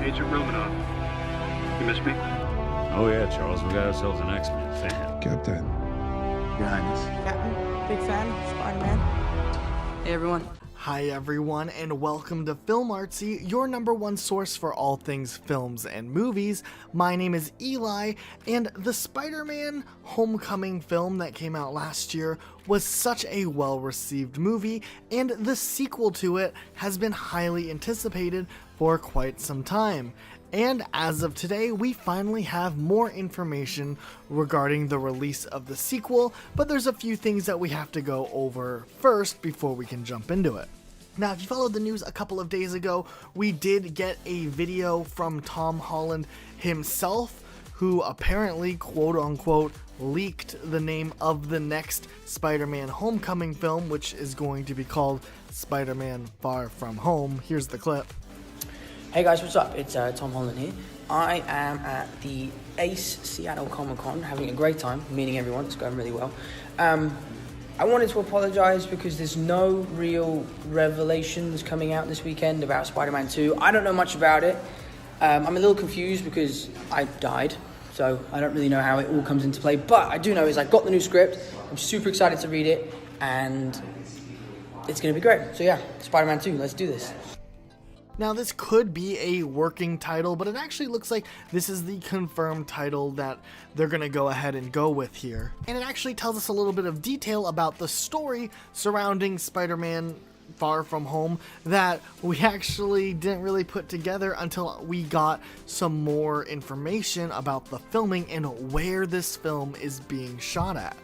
Agent Romanoff. You miss me? Oh yeah, Charles, we got ourselves an X-Men fan. Captain. Your Highness. Captain, big fan, Spider-Man. Hey everyone. Hi everyone, and welcome to Film Artsy, your #1 source for all things films and movies. My name is Eli, and the Spider-Man Homecoming film that came out last year was such a well-received movie, and the sequel to it has been highly anticipated for quite some time. And as of today, we finally have more information regarding the release of the sequel, but there's a few things that we have to go over first before we can jump into it. Now, if you followed the news a couple of days ago, we did get a video from Tom Holland himself, who apparently, quote-unquote, leaked the name of the next Spider-Man Homecoming film, which is going to be called Spider-Man Far From Home. Here's the clip. Hey guys, what's up? It's Tom Holland here. I am at the ACE Seattle Comic Con having a great time, meeting everyone. It's going really well. I wanted to apologize because there's no real revelations coming out this weekend about Spider-Man 2. I don't know much about it. I'm a little confused because I died, so I don't really know how it all comes into play. But I do know is I got the new script. I'm super excited to read it, and it's going to be great. So yeah, Spider-Man 2, let's do this. Now, this could be a working title, but it actually looks like this is the confirmed title that they're going to go ahead and go with here. And it actually tells us a little bit of detail about the story surrounding Spider-Man Far From Home that we actually didn't really put together until we got some more information about the filming and where this film is being shot at.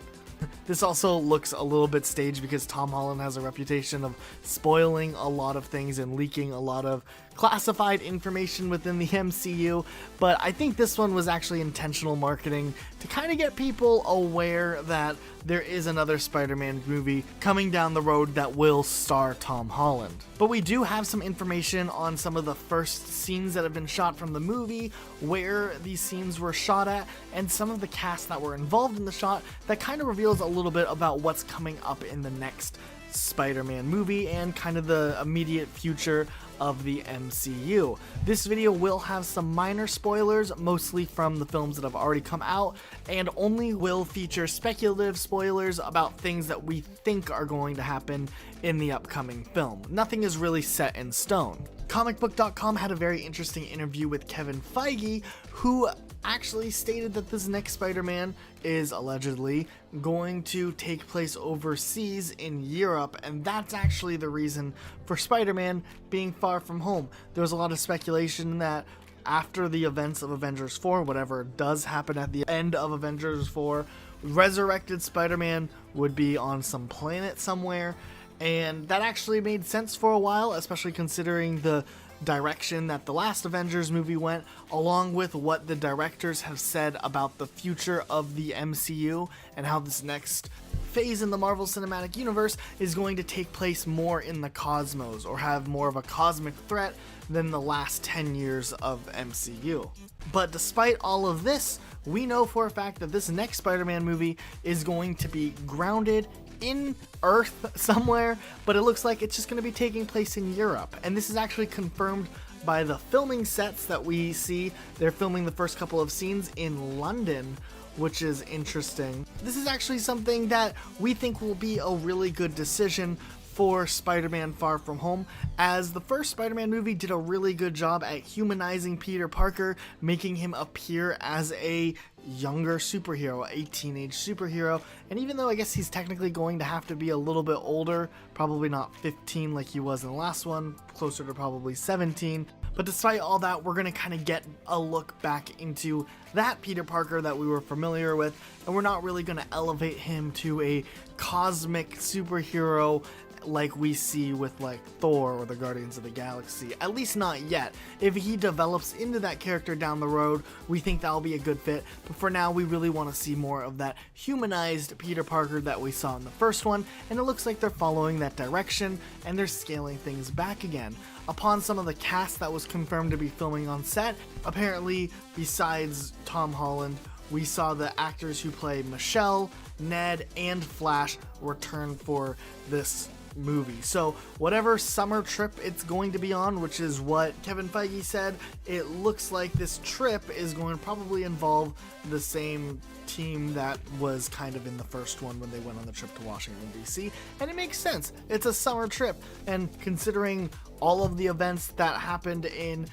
This also looks a little bit staged because Tom Holland has a reputation of spoiling a lot of things and leaking a lot of classified information within the MCU, but I think this one was actually intentional marketing to kind of get people aware that there is another Spider-Man movie coming down the road that will star Tom Holland. But we do have some information on some of the first scenes that have been shot from the movie, where these scenes were shot at, and some of the cast that were involved in the shot that kind of reveals a little bit about what's coming up in the next Spider-Man movie and kind of the immediate future of the MCU. This video will have some minor spoilers, mostly from the films that have already come out, and only will feature speculative spoilers about things that we think are going to happen in the upcoming film. Nothing is really set in stone. Comicbook.com had a very interesting interview with Kevin Feige, who actually stated that this next Spider-Man is allegedly going to take place overseas in Europe, and that's actually the reason for Spider-Man being far from home. There was a lot of speculation that after the events of Avengers 4, whatever does happen at the end of Avengers 4, resurrected Spider-Man would be on some planet somewhere, and that actually made sense for a while, especially considering the direction that the last Avengers movie went, along with what the directors have said about the future of the MCU and how this next phase in the Marvel Cinematic Universe is going to take place more in the cosmos or have more of a cosmic threat than the last 10 years of MCU. But despite all of this, we know for a fact that this next Spider-Man movie is going to be grounded in Earth somewhere, but it looks like it's just going to be taking place in Europe. And this is actually confirmed by the filming sets that we see. They're filming the first couple of scenes in London, which is interesting. This is actually something that we think will be a really good decision for Spider-Man Far From Home, as the first Spider-Man movie did a really good job at humanizing Peter Parker, making him appear as a younger superhero, a teenage superhero, and even though I guess he's technically going to have to be a little bit older, probably not 15 like he was in the last one, closer to probably 17, but despite all that, we're going to kind of get a look back into that Peter Parker that we were familiar with, and we're not really going to elevate him to a cosmic superhero like we see with like Thor or the Guardians of the Galaxy, at least not yet. If he develops into that character down the road, we think that'll be a good fit, but for now we really want to see more of that humanized Peter Parker that we saw in the first one, and it looks like they're following that direction and they're scaling things back again. Upon some of the cast that was confirmed to be filming on set, apparently besides Tom Holland, we saw the actors who play Michelle, Ned, and Flash return for this movie. So whatever summer trip it's going to be on, which is what Kevin Feige said, it looks like this trip is going to probably involve the same team that was kind of in the first one when they went on the trip to Washington, D.C. And it makes sense. It's a summer trip. And considering all of the events that happened in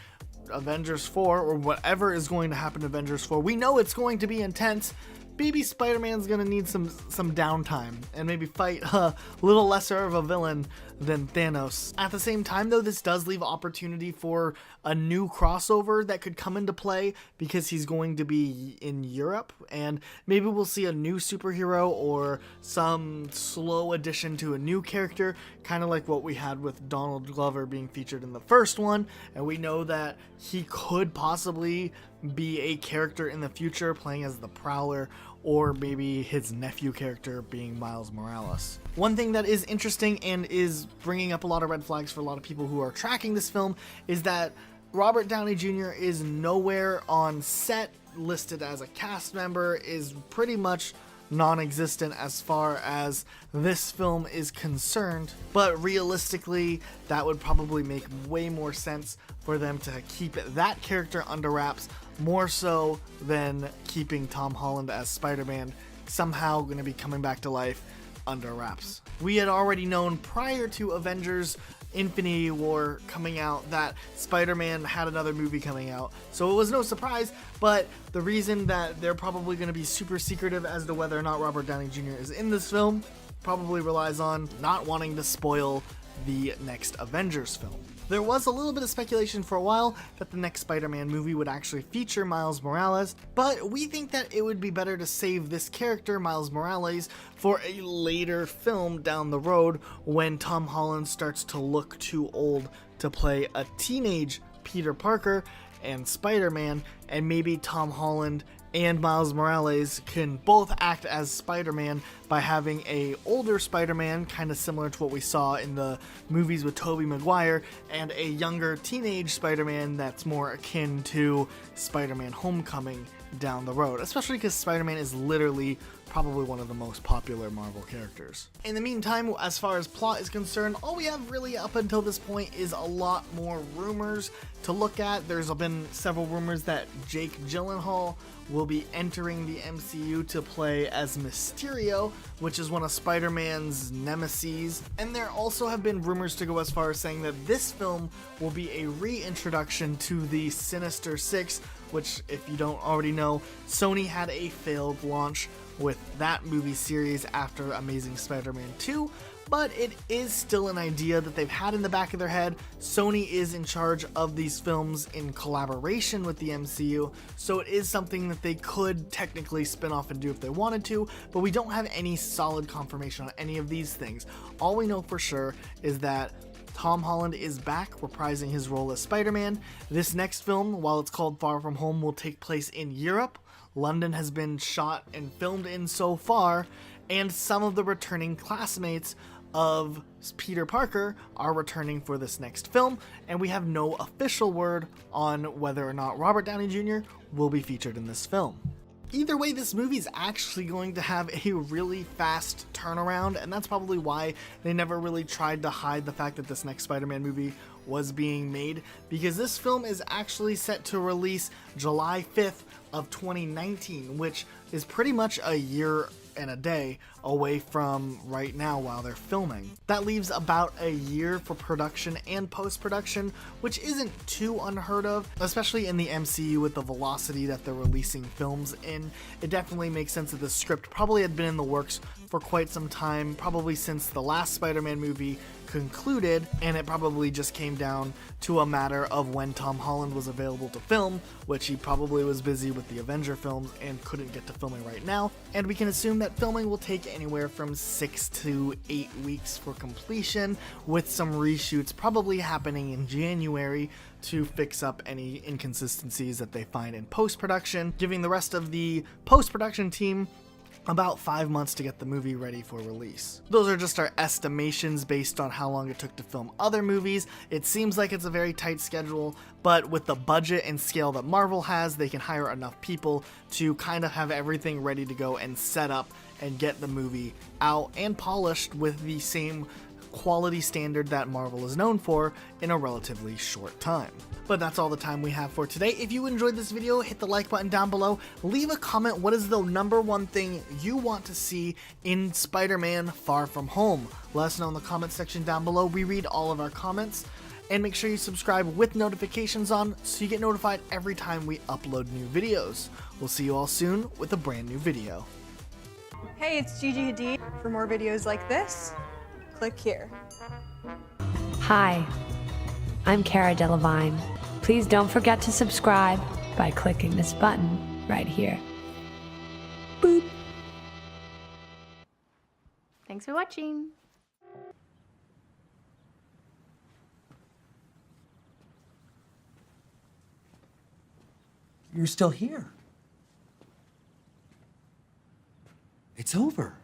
Avengers 4, or whatever is going to happen in Avengers 4, we know it's going to be intense. Baby Spider-Man's gonna need some downtime and maybe fight a little lesser of a villain than Thanos. At the same time, though, this does leave opportunity for a new crossover that could come into play because he's going to be in Europe, and maybe we'll see a new superhero or some slow addition to a new character, kind of like what we had with Donald Glover being featured in the first one, and we know that he could possibly be a character in the future playing as the Prowler, or maybe his nephew character being Miles Morales. One thing that is interesting and is bringing up a lot of red flags for a lot of people who are tracking this film is that Robert Downey Jr. is nowhere on set listed as a cast member, is pretty much non-existent as far as this film is concerned, but realistically that would probably make way more sense for them to keep that character under wraps, more so than keeping Tom Holland as Spider-Man somehow going to be coming back to life under wraps. We had already known prior to Avengers Infinity War coming out that Spider-Man had another movie coming out, so it was no surprise, but the reason that they're probably going to be super secretive as to whether or not Robert Downey Jr. is in this film probably relies on not wanting to spoil the next Avengers film. There was a little bit of speculation for a while that the next Spider-Man movie would actually feature Miles Morales, but we think that it would be better to save this character, Miles Morales, for a later film down the road when Tom Holland starts to look too old to play a teenage Peter Parker and Spider-Man, and maybe Tom Holland and Miles Morales can both act as Spider-Man by having a older Spider-Man, kind of similar to what we saw in the movies with Tobey Maguire, and a younger teenage Spider-Man that's more akin to Spider-Man Homecoming down the road, especially because Spider-Man is literally probably one of the most popular Marvel characters. In the meantime, as far as plot is concerned, all we have really up until this point is a lot more rumors to look at. There's been several rumors that Jake Gyllenhaal will be entering the MCU to play as Mysterio, which is one of Spider-Man's nemeses. And there also have been rumors to go as far as saying that this film will be a reintroduction to the Sinister Six, which, if you don't already know, Sony had a failed launch with that movie series after Amazing Spider-Man 2, but it is still an idea that they've had in the back of their head. Sony is in charge of these films in collaboration with the MCU, so it is something that they could technically spin off and do if they wanted to, but we don't have any solid confirmation on any of these things. All we know for sure is that Tom Holland is back, reprising his role as Spider-Man. This next film, while it's called Far From Home, will take place in Europe. London has been shot and filmed in so far, and some of the returning classmates of Peter Parker are returning for this next film, and we have no official word on whether or not Robert Downey Jr. will be featured in this film. Either way, this movie is actually going to have a really fast turnaround, and that's probably why they never really tried to hide the fact that this next Spider-Man movie was being made, because this film is actually set to release July 5th of 2019, which is pretty much a year and a day away from right now while they're filming. That leaves about a year for production and post-production, which isn't too unheard of, especially in the MCU with the velocity that they're releasing films in. It definitely makes sense that the script probably had been in the works for quite some time, probably since the last Spider-Man movie concluded, and it probably just came down to a matter of when Tom Holland was available to film, which he probably was busy with the Avenger films and couldn't get to filming right now, and we can assume that filming will take anywhere from 6 to 8 weeks for completion, with some reshoots probably happening in January to fix up any inconsistencies that they find in post-production, giving the rest of the post-production team about 5 months to get the movie ready for release. Those are just our estimations based on how long it took to film other movies. It seems like it's a very tight schedule, but with the budget and scale that Marvel has, they can hire enough people to kind of have everything ready to go and set up and get the movie out and polished with the same quality standard that Marvel is known for in a relatively short time. But that's all the time we have for today. If you enjoyed this video, hit the like button down below. Leave a comment. What is the #1 thing you want to see in Spider-Man Far From Home? Let us know in the comment section down below. We read all of our comments. And make sure you subscribe with notifications on so you get notified every time we upload new videos. We'll see you all soon with a brand new video. Hey, it's Gigi Hadid. For more videos like this, click here. Hi, I'm Cara Delevingne. Please don't forget to subscribe by clicking this button right here. Boop. Thanks for watching. You're still here. It's over.